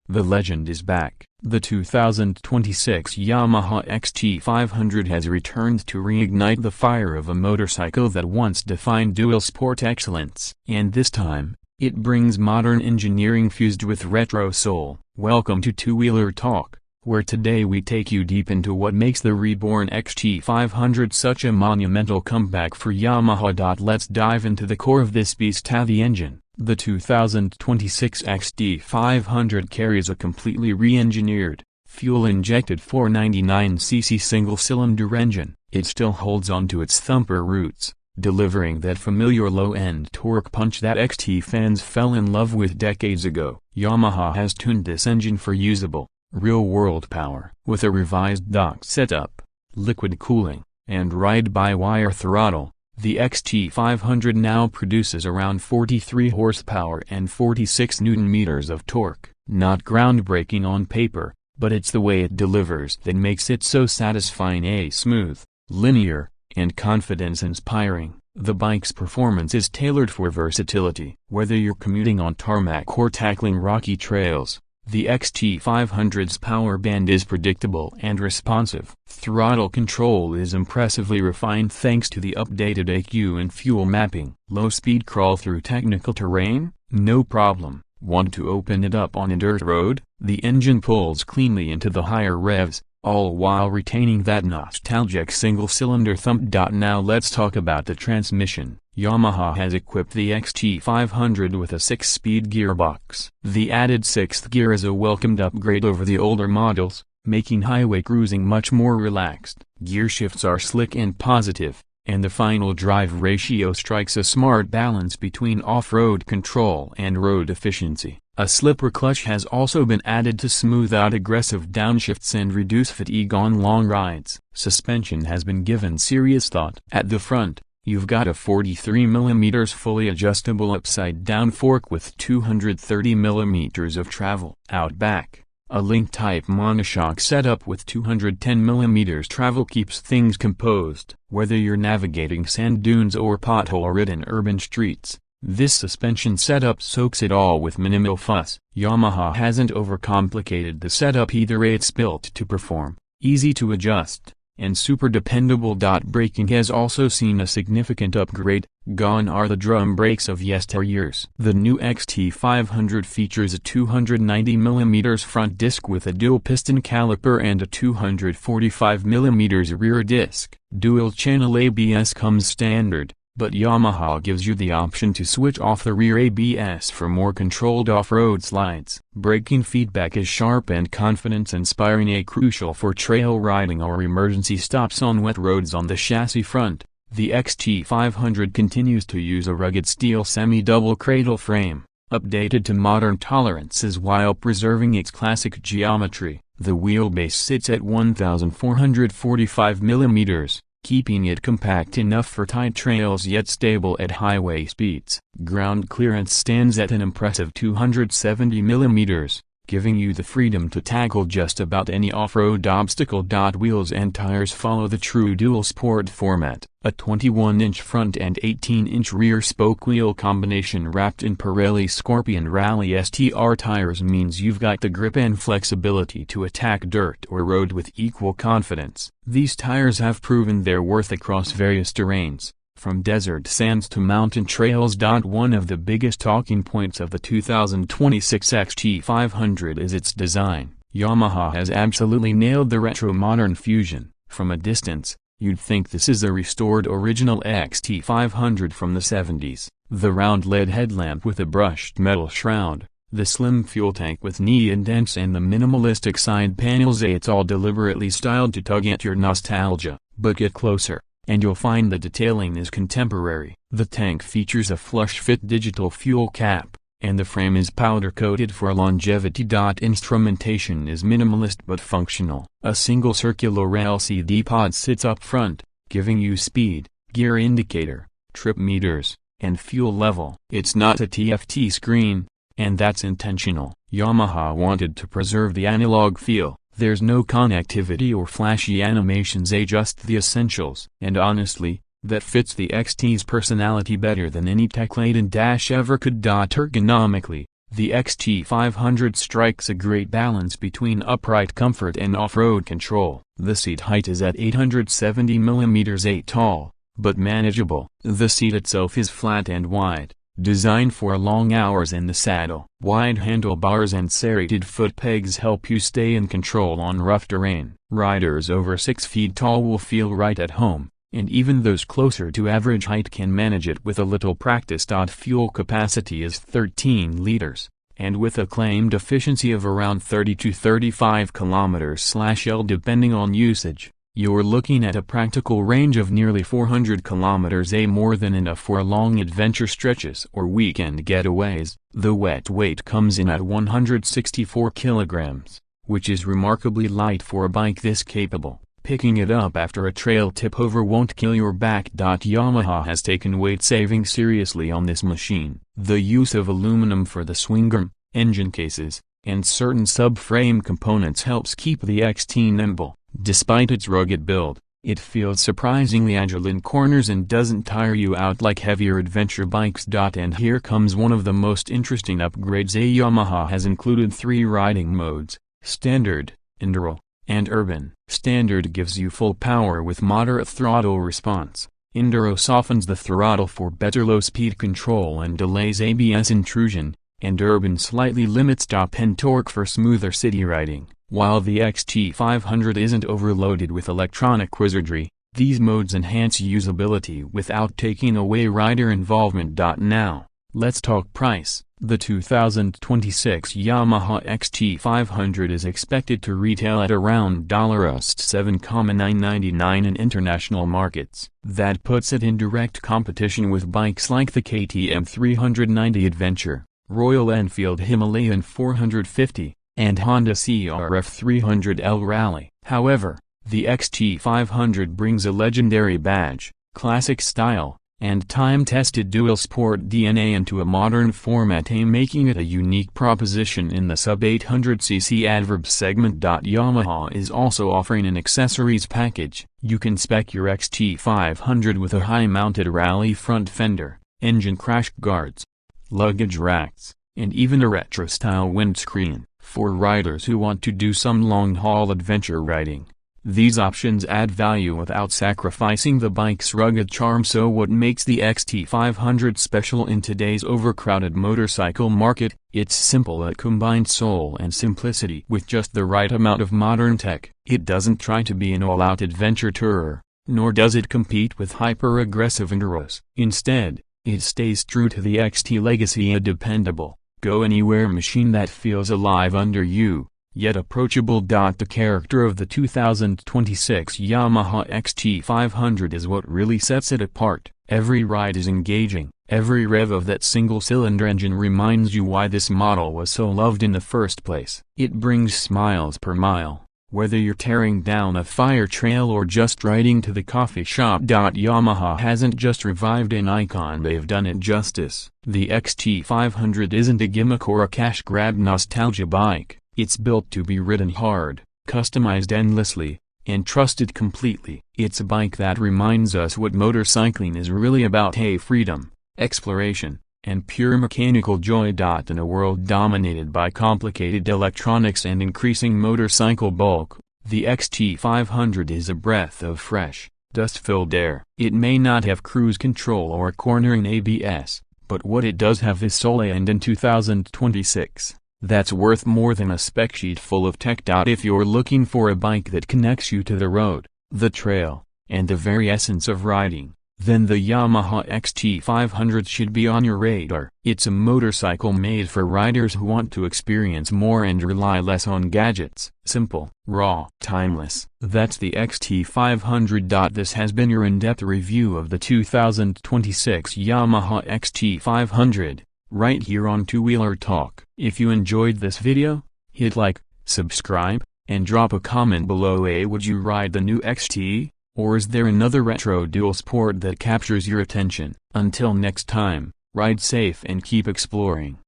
The legend is back. The 2026 Yamaha XT 500 has returned to reignite the fire of a motorcycle that once defined dual sport excellence. And this time, it brings modern engineering fused with retro soul. Welcome to Two-Wheeler Talk, where today we take you deep into what makes the reborn XT 500 such a monumental comeback for Yamaha. Let's dive into the core of this beast. The engine. The 2026 XT 500 carries a completely re-engineered, fuel-injected 499cc single-cylinder engine. It still holds on to its thumper roots, delivering that familiar low-end torque punch that XT fans fell in love with decades ago. Yamaha has tuned this engine for usable, real-world power. With a revised dock setup, liquid cooling, and ride-by-wire throttle, the XT 500 now produces around 43 horsepower and 46 Nm of torque. Not groundbreaking on paper, but it's the way it delivers that makes it so satisfying. Smooth, linear, and confidence-inspiring. The bike's performance is tailored for versatility. Whether you're commuting on tarmac or tackling rocky trails, the XT 500's power band is predictable and responsive. Throttle control is impressively refined thanks to the updated ECU and fuel mapping. Low-speed crawl through technical terrain? No problem. Want to open it up on a dirt road? The engine pulls cleanly into the higher revs, all while retaining that nostalgic single-cylinder thump. Now let's talk about the transmission. Yamaha has equipped the XT 500 with a 6-speed gearbox. The added 6th gear is a welcomed upgrade over the older models, making highway cruising much more relaxed. Gear shifts are slick and positive, and the final drive ratio strikes a smart balance between off-road control and road efficiency. A slipper clutch has also been added to smooth out aggressive downshifts and reduce fatigue on long rides. Suspension has been given serious thought. At the front, you've got a 43mm fully adjustable upside-down fork with 230mm of travel. Out back, a link-type monoshock setup with 210mm travel keeps things composed. Whether you're navigating sand dunes or pothole-ridden urban streets, this suspension setup soaks it all with minimal fuss. Yamaha hasn't overcomplicated the setup either. It's built to perform, easy to adjust, and super dependable. Braking has also seen a significant upgrade. Gone are the drum brakes of yesteryears. The new XT 500 features a 290mm front disc with a dual piston caliper and a 245mm rear disc. Dual-channel ABS comes standard, but Yamaha gives you the option to switch off the rear ABS for more controlled off-road slides. Braking feedback is sharp and confidence-inspiring, crucial for trail riding or emergency stops on wet roads. On the chassis front, the XT 500 continues to use a rugged steel semi-double cradle frame, updated to modern tolerances while preserving its classic geometry. The wheelbase sits at 1,445mm. Keeping it compact enough for tight trails yet stable at highway speeds. Ground clearance stands at an impressive 270mm, giving you the freedom to tackle just about any off-road obstacle. Wheels and tires follow the true dual sport format. A 21-inch front and 18-inch rear spoke wheel combination wrapped in Pirelli Scorpion Rally STR tires means you've got the grip and flexibility to attack dirt or road with equal confidence. These tires have proven their worth across various terrains, from desert sands to mountain trails. One of the biggest talking points of the 2026 XT 500 is its design. Yamaha has absolutely nailed the retro-modern fusion. From a distance, you'd think this is a restored original XT 500 from the 70s. The round LED headlamp with a brushed metal shroud, the slim fuel tank with knee indents and the minimalistic side panels, it's all deliberately styled to tug at your nostalgia. But get closer, and you'll find the detailing is contemporary. The tank features a flush-fit digital fuel cap, and the frame is powder-coated for longevity. Instrumentation is minimalist but functional. A single circular LCD pod sits up front, giving you speed, gear indicator, trip meters, and fuel level. It's not a TFT screen, and that's intentional. Yamaha wanted to preserve the analog feel. There's no connectivity or flashy animations, just the essentials. And honestly, that fits the XT's personality better than any tech-laden dash ever could. Ergonomically, The XT500 strikes a great balance between upright comfort and off-road control. The seat height is at 870 mm 8 tall, but manageable. The seat itself is flat and wide, designed for long hours in the saddle. Wide handlebars and serrated foot pegs help you stay in control on rough terrain. Riders over 6 feet tall will feel right at home, and even those closer to average height can manage it with a little practice. Fuel capacity is 13 liters, and with a claimed efficiency of around 30 to 35 km/L depending on usage, you're looking at a practical range of nearly 400 km, more than enough for long adventure stretches or weekend getaways. The wet weight comes in at 164 kilograms, which is remarkably light for a bike this capable. Picking it up after a trail tip-over won't kill your back. Yamaha has taken weight saving seriously on this machine. The use of aluminum for the swing arm, engine cases, and certain subframe components helps keep the XT nimble. Despite its rugged build, it feels surprisingly agile in corners and doesn't tire you out like heavier adventure bikes. And here comes one of the most interesting upgrades. Yamaha has included 3 riding modes: Standard, Enduro, and Urban. Standard gives you full power with moderate throttle response. Enduro softens the throttle for better low-speed control and delays ABS intrusion, and Urban slightly limits top-end torque for smoother city riding. While the XT500 isn't overloaded with electronic wizardry, these modes enhance usability without taking away rider involvement. Now, let's talk price. The 2026 Yamaha XT500 is expected to retail at around $7,999 in international markets. That puts it in direct competition with bikes like the KTM 390 Adventure, Royal Enfield Himalayan 450, and Honda CRF 300L Rally. However, the XT500 brings a legendary badge, classic style, and time-tested dual sport DNA into a modern format, making it a unique proposition in the sub-800cc adverb segment. Yamaha is also offering an accessories package. You can spec your XT500 with a high-mounted rally front fender, engine crash guards, luggage racks, and even a retro-style windscreen. For riders who want to do some long-haul adventure riding, these options add value without sacrificing the bike's rugged charm. So what makes the XT500 special in today's overcrowded motorcycle market? It's simple. It combines soul and simplicity with just the right amount of modern tech. It doesn't try to be an all-out adventure tourer, nor does it compete with hyper-aggressive enduros. Instead, it stays true to the XT legacy, a dependable, go-anywhere machine that feels alive under you, yet approachable. The character of the 2026 Yamaha XT500 is what really sets it apart. Every ride is engaging. Every rev of that single-cylinder engine reminds you why this model was so loved in the first place. It brings smiles per mile, whether you're tearing down a fire trail or just riding to the coffee shop. Yamaha hasn't just revived an icon, they've done it justice. The XT500 isn't a gimmick or a cash grab nostalgia bike. It's built to be ridden hard, customized endlessly, and trusted completely. It's a bike that reminds us what motorcycling is really about: freedom, exploration, and pure mechanical joy. In a world dominated by complicated electronics and increasing motorcycle bulk, the XT500 is a breath of fresh, dust-filled air. It may not have cruise control or cornering ABS, but what it does have is soul, and in 2026, that's worth more than a spec sheet full of tech. If you're looking for a bike that connects you to the road, the trail, and the very essence of riding, then the Yamaha XT500 should be on your radar. It's a motorcycle made for riders who want to experience more and rely less on gadgets. Simple, raw, timeless. That's the XT500. This has been your in-depth review of the 2026 Yamaha XT500, right here on Two Wheeler Talk. If you enjoyed this video, hit like, subscribe, and drop a comment below. Would you ride the new XT? Or is there another retro dual sport that captures your attention? Until next time, ride safe and keep exploring.